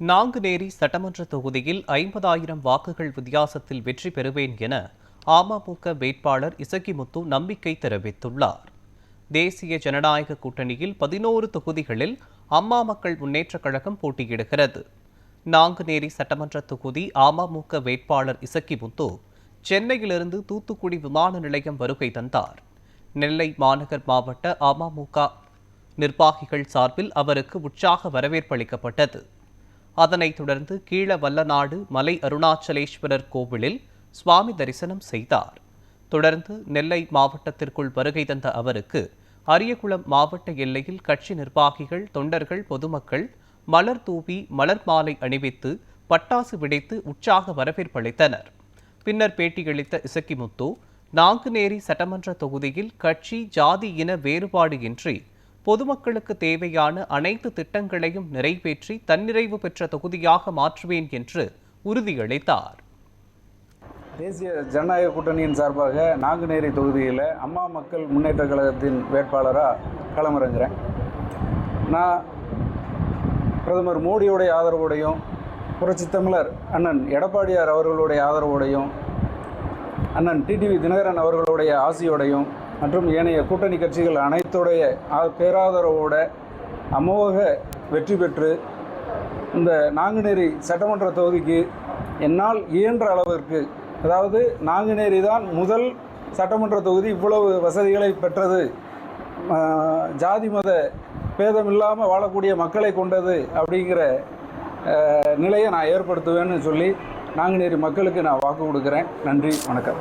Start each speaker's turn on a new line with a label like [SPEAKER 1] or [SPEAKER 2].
[SPEAKER 1] நாங்குநேரி சட்டமன்ற தொகுதியில் 50,000 வாக்குகள் வித்தியாசத்தில் வெற்றி பெறுவேன் என அமமுக வேட்பாளர் இசக்கிமுத்து நம்பிக்கை தெரிவித்துள்ளார். தேசிய ஜனநாயக கூட்டணியில் 11 தொகுதிகளில் அம்மா மக்கள் முன்னேற்றக் கழகம் போட்டியிடுகிறது. நாங்குநேரி சட்டமன்ற தொகுதி அமமுக வேட்பாளர் இசக்கிமுத்து சென்னையிலிருந்து தூத்துக்குடி விமான நிலையம் வருகை தந்தார். நெல்லை மாநகர் மாவட்ட அமமுக நிர்வாகிகள் சார்பில் அவருக்கு உற்சாக வரவேற்பு அளிக்கப்பட்டது. அதனைத் தொடர்ந்து கீழவல்லநாடு மலை அருணாச்சலேஸ்வரர் கோவிலில் சுவாமி தரிசனம் செய்தார். தொடர்ந்து நெல்லை மாவட்டத்திற்குள் வருகை தந்த அவருக்கு அரியகுளம் மாவட்ட எல்லையில் கட்சி நிர்வாகிகள், தொண்டர்கள், பொதுமக்கள் மலர் தூவி மலர் மாலை அணிவித்து பட்டாசு வெடித்து உற்சாக வரவேற்பு அளித்தனர். பின்னர் பேட்டியளித்த இசக்கிமுத்து, நாங்குநேரி சட்டமன்ற தொகுதியில் கட்சி, ஜாதி, இன வேறுபாடு இன்றி பொதுமக்களுக்கு தேவையான அனைத்து திட்டங்களையும் நிறைவேற்றி தன்னிறைவு பெற்ற தொகுதியாக மாற்றுவேன் என்று உறுதியளித்தார்.
[SPEAKER 2] தேசிய ஜனநாயக கூட்டணியின் சார்பாக நாங்குநேரி தொகுதியில் அம்மா மக்கள் முன்னேற்ற கழகத்தின் வேட்பாளராக களமிறங்குறேன். நான் பிரதமர் மோடியோடைய ஆதரவோடையும், புரட்சித் தமிழர் அண்ணன் எடப்பாடியார் அவர்களுடைய ஆதரவோடையும், அண்ணன் டிடிவி தினகரன் அவர்களுடைய ஆசியோடையும் மற்றும் ஏனைய கூட்டணி கட்சிகள் அனைத்துடைய பேராதரவோட அமோக வெற்றி பெற்று இந்த நாங்குநேரி சட்டமன்ற தொகுதிக்கு என்னால் இயன்ற அளவிற்கு, அதாவது நாங்குநேரி தான் முதல் சட்டமன்ற தொகுதி இவ்வளவு வசதிகளை பெற்றது, ஜாதி மத பேதமில்லாமல் வாழக்கூடிய மக்களை கொண்டது அப்படிங்கிற நிலையை நான் ஏற்படுத்துவேன்னு சொல்லி நாங்குநேரி மக்களுக்கு நான் வாக்கு கொடுக்குறேன். நன்றி, வணக்கம்.